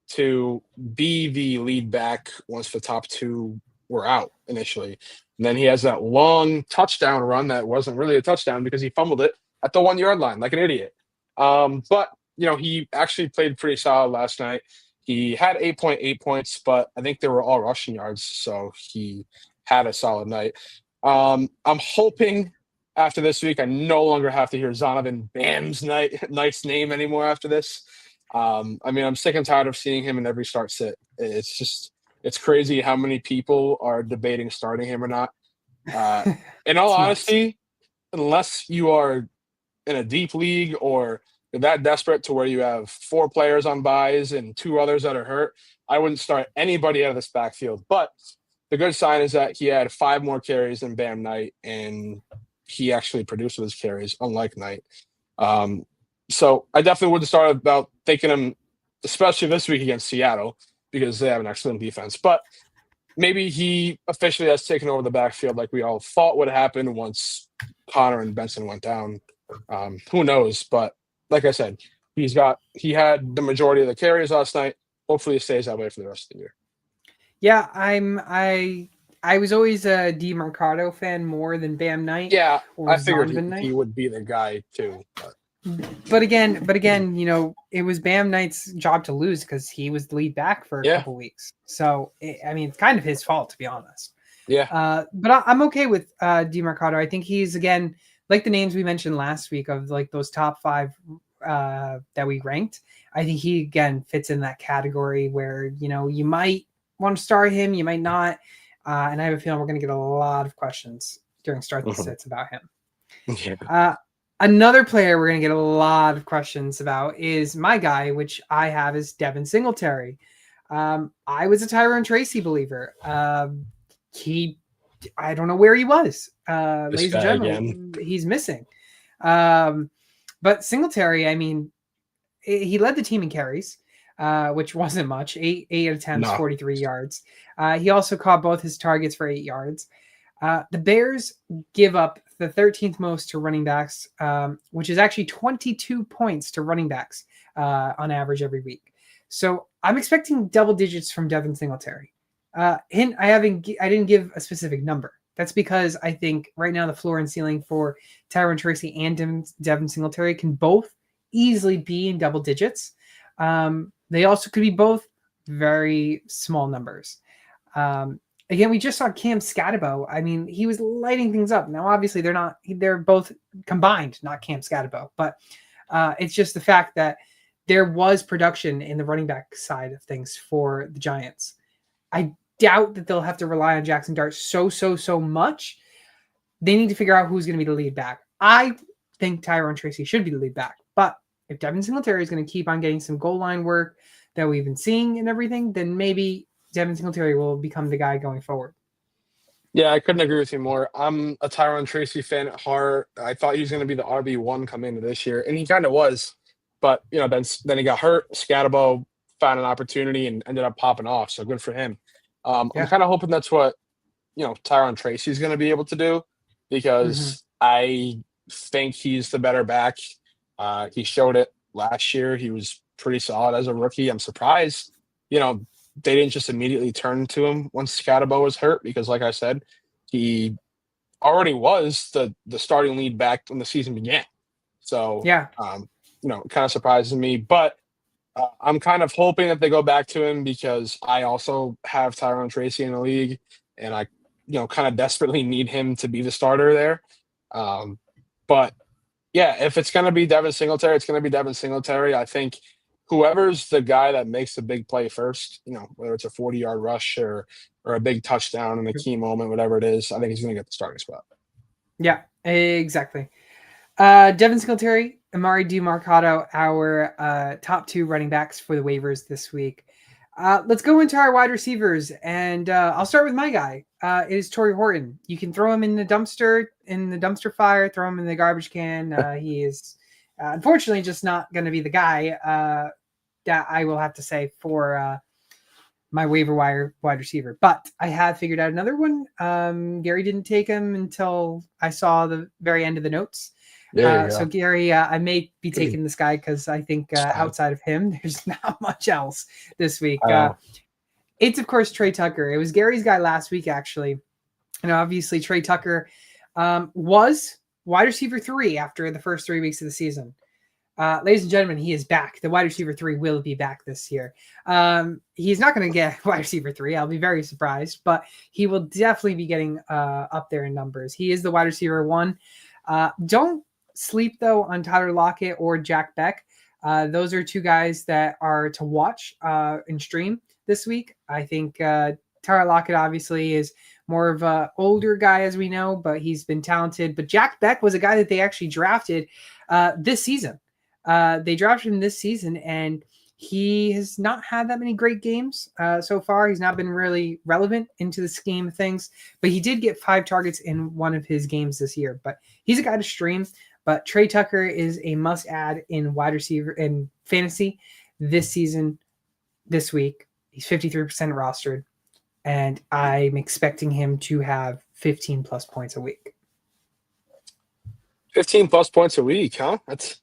to be the lead back once the top two were out initially. And then he has that long touchdown run that wasn't really a touchdown because he fumbled it at the 1 yard line like an idiot. But he actually played pretty solid last night. He had 8.8 points, but I think they were all rushing yards, so he had a solid night. I'm hoping after this week I no longer have to hear Zonovan Bam's night's name anymore after this. I'm sick and tired of seeing him in every start sit. It's crazy how many people are debating starting him or not. In all honesty, unless you are in a deep league or you're that desperate to where you have 4 players on buys and 2 others that are hurt, I wouldn't start anybody out of this backfield. But the good sign is that he had 5 more carries than Bam Knight, and he actually produced with his carries, unlike Knight. So I definitely would have started about taking him, especially this week against Seattle, because they have an excellent defense. But maybe he officially has taken over the backfield like we all thought would happen once Connor and Benson went down. Who knows? But like I said, he had the majority of the carries last night. Hopefully it stays that way for the rest of the year. Yeah, I was always a DeMarcado fan more than Bam Knight. Yeah, or I figured Zonovan he would be the guy too. But again, it was Bam Knight's job to lose because he was the lead back for a couple weeks. So it's kind of his fault, to be honest. Yeah. But I'm okay with DeMarcado. I think he's, again, like the names we mentioned last week of like those top 5 that we ranked. I think he again fits in that category where you might want to start him, you might not. And I have a feeling we're going to get a lot of questions during start the sits about him. Yeah. Another player we're going to get a lot of questions about is my guy, which I have is Devin Singletary. I was a Tyrone Tracy believer. I don't know where he was. Ladies and gentlemen, he's missing. But Singletary, he led the team in carries, which wasn't much. 8 attempts, 43 yards. He also caught both his targets for 8 yards. The Bears give up the 13th most to running backs, which is actually 22 points to running backs on average every week. So I'm expecting double digits from Devin Singletary. Hint: I didn't give a specific number. That's because I think right now the floor and ceiling for Tyrone Tracy and Devin Singletary can both easily be in double digits. They also could be both very small numbers. Again, we just saw Cam Scatabo. He was lighting things up. Now, obviously, they're both combined, not Cam Scatabo. But it's just the fact that there was production in the running back side of things for the Giants. I doubt that they'll have to rely on Jackson Dart so much. They need to figure out who's going to be the lead back. I think Tyrone Tracy should be the lead back. But if Devin Singletary is going to keep on getting some goal line work that we've been seeing and everything, then maybe Devin Singletary will become the guy going forward. Yeah, I couldn't agree with you more. I'm a Tyrone Tracy fan at heart. I thought he was going to be the RB1 coming into this year, and he kind of was. But, then he got hurt. Scatabo found an opportunity and ended up popping off, so good for him. I'm kind of hoping that's what, Tyrone Tracy is going to be able to do because I think he's the better back. He showed it last year. He was pretty solid as a rookie. I'm surprised, they didn't just immediately turn to him once Scatabo was hurt because, like I said, he already was the starting lead back when the season began. So, kind of surprises me. But I'm kind of hoping that they go back to him because I also have Tyrone Tracy in the league, and I, kind of desperately need him to be the starter there. But, yeah, if it's going to be Devin Singletary, it's going to be Devin Singletary. I think whoever's the guy that makes the big play first, whether it's a 40-yard rush or a big touchdown in a key moment, whatever it is, I think he's going to get the starting spot. Yeah, exactly. Devin Singletary, Amari DeMarcado, our top 2 running backs for the waivers this week. Let's go into our wide receivers, and I'll start with my guy. It is Torrey Horton. You can throw him in the dumpster fire, throw him in the garbage can. He is unfortunately just not going to be the guy that I will have to say for my waiver wire wide receiver. But I have figured out another one. Gary didn't take him until I saw the very end of the notes. There you So go. Gary, I may be taking this guy because I think It's fine. outside of him, there's not much else this week. I know. It's of course Trey Tucker. It was Gary's guy last week actually, and obviously Trey Tucker was wide receiver 3 after the first 3 weeks of the season. Ladies and gentlemen, he is back. The wide receiver 3 will be back this year. He's not going to get wide receiver 3. I'll be very surprised, but he will definitely be getting up there in numbers. He is the wide receiver 1. Don't sleep, though, on Tyler Lockett or Jack Beck. Those are 2 guys that are to watch and stream this week. I think Tyler Lockett obviously is more of an older guy, as we know, but he's been talented. But Jack Beck was a guy that they actually drafted this season. They drafted him this season, and he has not had that many great games so far. He's not been really relevant into the scheme of things, but he did get 5 targets in one of his games this year. But he's a guy to stream. But Trey Tucker is a must-add in wide receiver in fantasy this season, this week. He's 53% rostered, and I'm expecting him to have 15 plus points a week. 15 plus points a week, huh? That's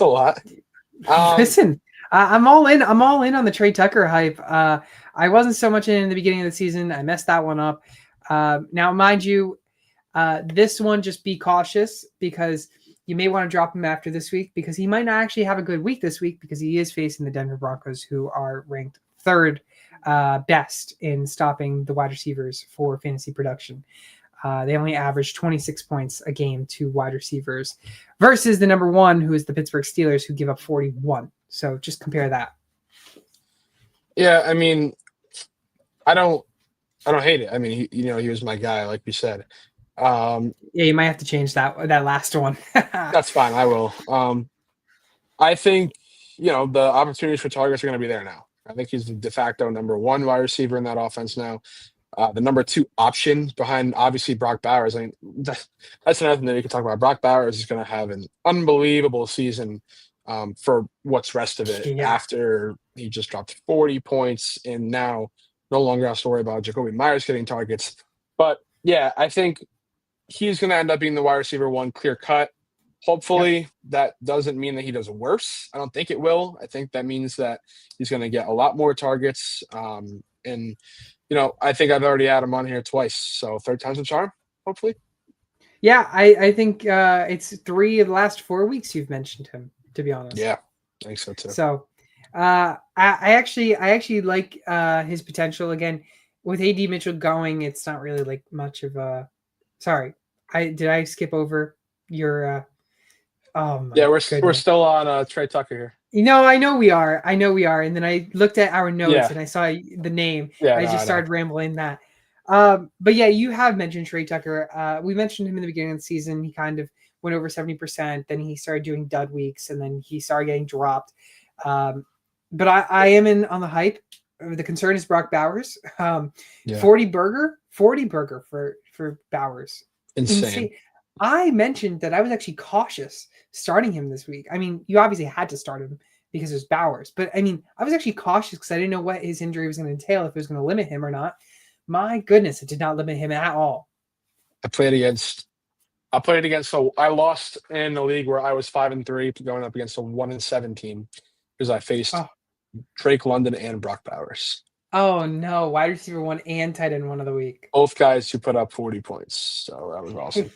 a lot. Listen, I'm all in. I'm all in on the Trey Tucker hype. I wasn't so much in the beginning of the season. I messed that one up. Now, mind you, this one, just be cautious because you may want to drop him after this week because he might not actually have a good week this week because he is facing the Denver Broncos, who are ranked 3rd best in stopping the wide receivers for fantasy production. They only average 26 points a game to wide receivers versus the number 1, who is the Pittsburgh Steelers, who give up 41. So just compare that. Yeah, I mean, I don't hate it. I mean, he was my guy, like you said. Yeah, you might have to change that last one. That's fine. I will. I think the opportunities for targets are going to be there now. I think he's the de facto number 1 wide receiver in that offense now. The number 2 option behind, obviously, Brock Bowers. I mean, that's another thing that we can talk about. Brock Bowers is going to have an unbelievable season for what's rest of it after he just dropped 40 points and now no longer has to worry about Jacoby Myers getting targets. But, yeah, I think he's going to end up being the wide receiver 1 clear cut. Hopefully, that doesn't mean that he does worse. I don't think it will. I think that means that he's going to get a lot more targets. And I think I've already had him on here twice. So 3rd time's a charm, hopefully. Yeah, I think it's 3 of the last 4 weeks you've mentioned him, to be honest. Yeah, I think so too. So I actually like his potential. Again, with AD Mitchell going, it's not really like much of a sorry. Did I skip over your oh my yeah, we're goodness. still on Trey Tucker here. I know we are. And then I looked at our notes and I saw the name. Yeah, I just started rambling that. But yeah, you have mentioned Trey Tucker. We mentioned him in the beginning of the season. He kind of went over 70%. Then he started doing dud weeks, and then he started getting dropped. But I am in on the hype. The concern is Brock Bowers. 40 burger for Bowers. Insane. I mentioned that I was actually cautious starting him this week. I mean, you obviously had to start him because it was Bowers, but I mean, I was actually cautious because I didn't know what his injury was going to entail, if it was going to limit him or not. My goodness, it did not limit him at all. I played against. So I lost in a league where I was 5-3, going up against a 1-7 team because I faced Drake London and Brock Bowers. Oh no, wide receiver 1 and tight end 1 of the week. Both guys who put up 40 points. So that was awesome.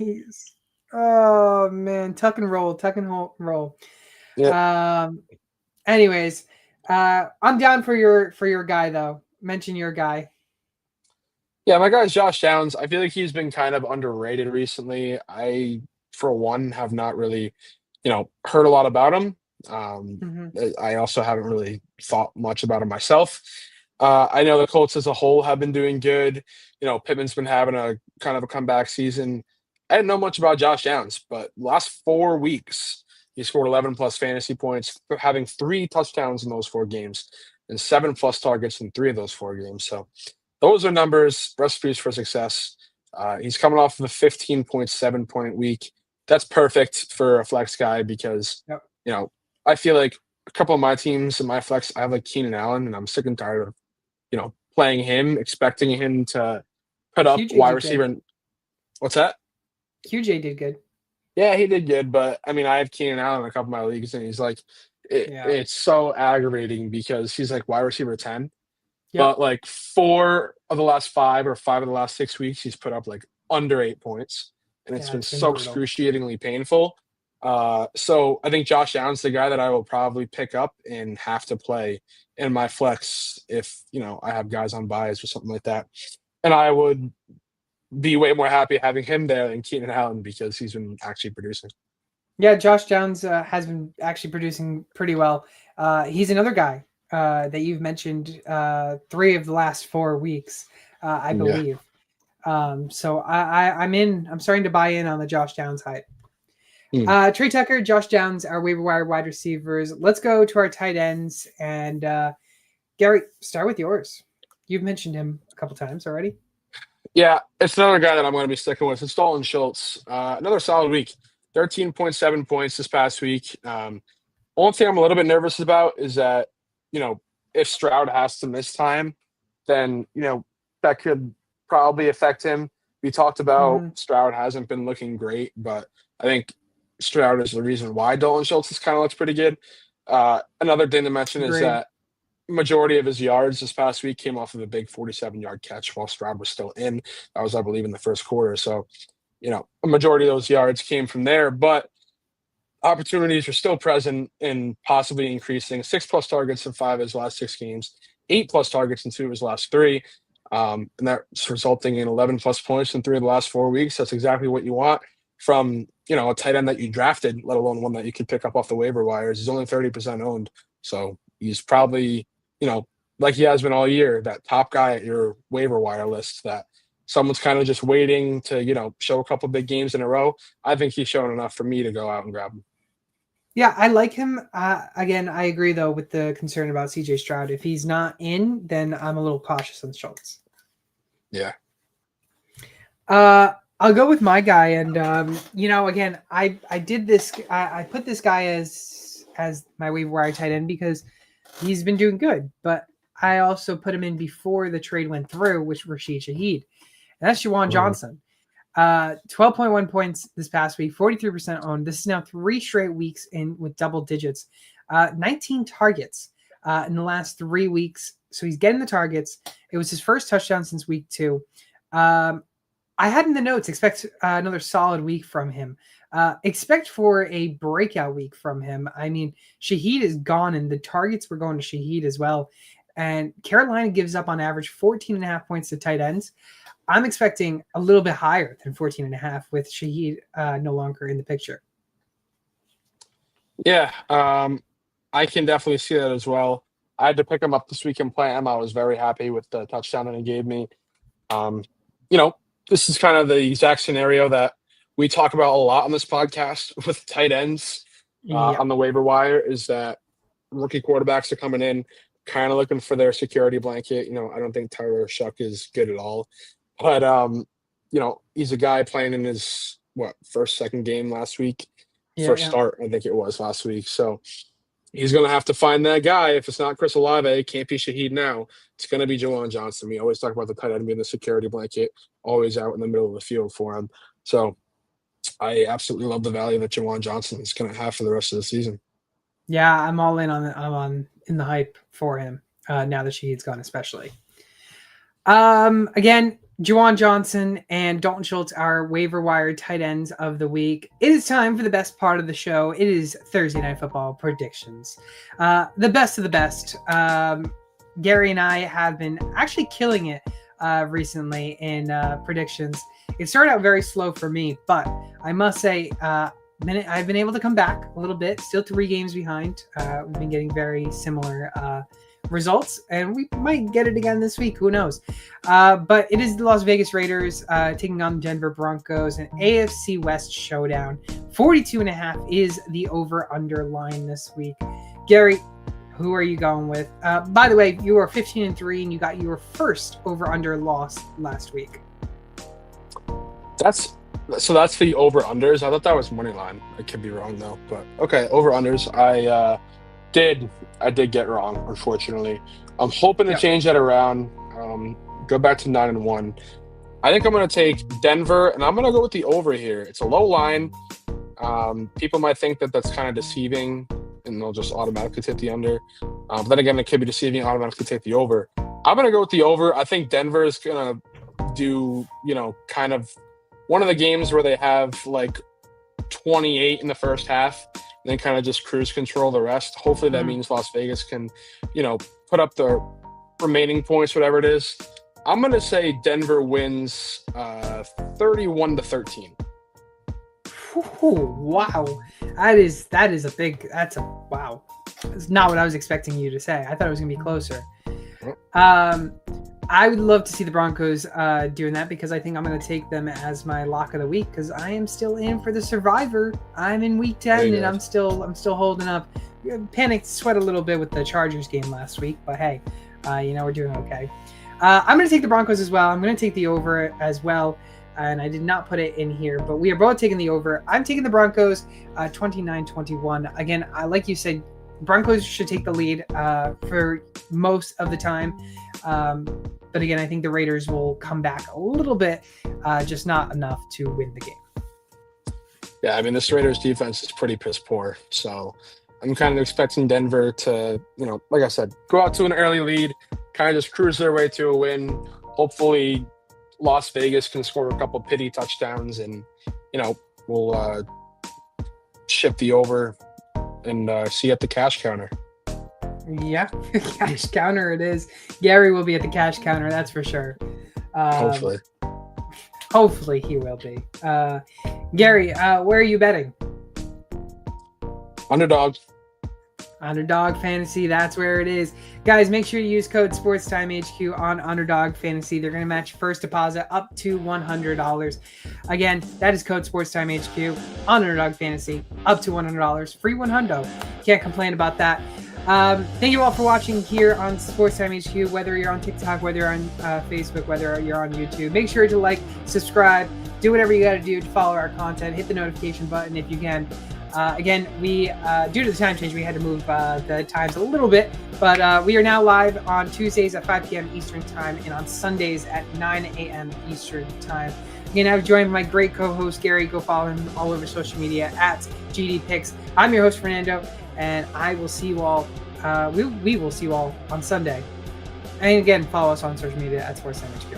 Oh man, tuck and roll. Yeah. Anyways, I'm down for your guy though. Mention your guy. Yeah, my guy's Josh Downs. I feel like he's been kind of underrated recently. I, for one, have not really, heard a lot about him. I also haven't really thought much about him myself. I know the Colts as a whole have been doing good. Pittman's been having a kind of a comeback season. I didn't know much about Josh Downs, but last 4 weeks, he scored 11 plus fantasy points, having 3 touchdowns in those 4 games and 7 plus targets in 3 of those 4 games. So those are numbers, recipes for success. He's coming off of a 15.7 point week. That's perfect for a flex guy because, I feel like a couple of my teams in my flex, I have like Keenan Allen, and I'm sick and tired of, playing him, expecting him to put up QJ wide receiver. What's that? QJ did good. Yeah, he did good, but I mean, I have Keenan Allen in a couple of my leagues, and he's like, Yeah. it's so aggravating because he's like wide receiver 10, Yep. but like 4 of the last 5 or 5 of the last 6 weeks, he's put up like under 8 points, and it's Yeah, been it's been so brutal. excruciatingly painful. So I think Josh Allen's the guy that I will probably pick up and have to play in my flex if I have guys on buys or something like that, and I would be way more happy having him there than Keenan Allen because he's been actually producing. Yeah, Josh Downs has been actually producing pretty well. He's another guy that you've mentioned 3 of the last 4 weeks, I Yeah. believe. So I'm in. I'm starting to buy in on the Josh Downs hype. Hmm. Trey Tucker, Josh Downs, our waiver wire wide receivers. Let's go to our tight ends. And Gary, start with yours. You've mentioned him a couple times already. Yeah, it's another guy that I'm going to be sticking with. It's Dalton Schultz. Another solid week. 13.7 points this past week. Only thing I'm a little bit nervous about is that, if Stroud has to miss time, then, that could probably affect him. We talked about Mm-hmm. Stroud hasn't been looking great, but I think Stroud is the reason why Dalton Schultz has kind of looks pretty good. Another thing to mention is Agreed. that majority of his yards this past week came off of a big 47-yard catch while Stroud was still in. That was, I believe, in the first quarter. So, a majority of those yards came from there, but opportunities are still present in possibly increasing 6+ targets in 5 of his last 6 games, 8+ targets in 2 of his last 3. And that's resulting in 11+ points in 3 of the last 4 weeks. That's exactly what you want from, a tight end that you drafted, let alone one that you could pick up off the waiver wires. He's only 30% owned. So he's probably, like he has been all year, that top guy at your waiver wire list that someone's kind of just waiting to, show a couple big games in a row. I think he's shown enough for me to go out and grab him. Yeah, I like him. Again, I agree though with the concern about CJ Stroud. If he's not in, then I'm a little cautious on Schultz. Yeah. I'll go with my guy, and again, I did this. I put this guy as my waiver wire tight end because he's been doing good, but I also put him in before the trade went through, which Rashid Shaheed. And that's Juwan Johnson. 12.1 points this past week, 43% owned. This is now 3 straight weeks in with double digits. 19 targets in the last 3 weeks. So he's getting the targets. It was his first touchdown since week 2. I had in the notes, expect another solid week from him. Expect for a breakout week from him. I mean, Shaheed is gone, and the targets were going to Shaheed as well. And Carolina gives up on average 14.5 points to tight ends. I'm expecting a little bit higher than 14.5 with Shaheed no longer in the picture. Yeah, I can definitely see that as well. I had to pick him up this week and play him. I was very happy with the touchdown that he gave me. Um, this is kind of the exact scenario that we talk about a lot on this podcast with tight ends Yeah. on the waiver wire is that rookie quarterbacks are coming in kind of looking for their security blanket. I don't think Tyler Shuck is good at all. But he's a guy playing in his second game last week. First Yeah. start, I think it was last week. So he's gonna have to find that guy. If it's not Chris Olave, it can't be Shaheed now. It's gonna be Juwan Johnson. We always talk about the tight end being the security blanket, always out in the middle of the field for him. So I absolutely love the value that Juwan Johnson is gonna have for the rest of the season. Yeah, I'm all in on in the hype for him now that Shaheed's gone, especially. Again, Juwan Johnson and Dalton Schultz are waiver wire tight ends of the week. It is time for the best part of the show. It is Thursday Night Football predictions. The best of the best. Gary and I have been actually killing it recently in predictions. It started out very slow for me, but I must say I've been able to come back a little bit. Still 3 games behind. We've been getting very similar results, and we might get it again this week. Who knows? But it is the Las Vegas Raiders taking on the Denver Broncos, an AFC West showdown. 42.5 is the over/under line this week. Gary, who are you going with? By the way, you are 15-3, and you got your first over/under loss last week. That's the over/unders. I thought that was money line. I could be wrong though, but okay, over/unders. I did get wrong, unfortunately. I'm hoping to change that around. Go back to 9-1. I think I'm going to take Denver, and I'm going to go with the over here. It's a low line. People might think that that's kind of deceiving, and they'll just automatically take the under. But then again, it could be deceiving, automatically take the over. I'm going to go with the over. I think Denver is going to do, kind of one of the games where they have like 28 in the first half, and then kind of just cruise control the rest. Hopefully that means Las Vegas can, put up the remaining points, whatever it is. I'm going to say Denver wins 31-13. Wow. Wow. That's not what I was expecting you to say. I thought it was going to be closer. I would love to see the Broncos doing that, because I think I'm going to take them as my lock of the week, because I am still in for the Survivor. I'm in week 10 and I'm still holding up. Panicked sweat a little bit with the Chargers game last week, but hey, we're doing okay. I'm going to take the Broncos as well. I'm going to take the over as well. And I did not put it in here, but we are both taking the over. I'm taking the Broncos 29-21. Again, like you said, Broncos should take the lead for most of the time. But again, I think the Raiders will come back a little bit, just not enough to win the game. Yeah, I mean, this Raiders defense is pretty piss poor. So I'm kind of expecting Denver to, like I said, go out to an early lead, kind of just cruise their way to a win. Hopefully Las Vegas can score a couple pity touchdowns, and, we'll ship the over and see you at the cash counter. Yeah, cash counter it is. Gary will be at the cash counter, that's for sure. Hopefully he will be. Gary, where are you betting? Underdog Fantasy, that's where it is. Guys, make sure you use code SportsTimeHQ on Underdog Fantasy. They're going to match first deposit up to $100. Again, that is code SportsTimeHQ on Underdog Fantasy, up to $100. Free $100. Can't complain about that. Thank you all for watching here on Sports Time HQ, whether you're on TikTok, whether you're on Facebook, whether you're on YouTube. Make sure to like, subscribe, do whatever you got to do to follow our content. Hit the notification button if you can. Again, we due to the time change, we had to move the times a little bit, but we are now live on Tuesdays at 5 p.m. Eastern Time and on Sundays at 9 a.m. Eastern Time. Again, I've joined my great co-host, Gary. Go follow him all over social media at GDPicks. I'm your host, Fernando, and I will see you all. We will see you all on Sunday. And again, follow us on social media at SportsTimeHQ.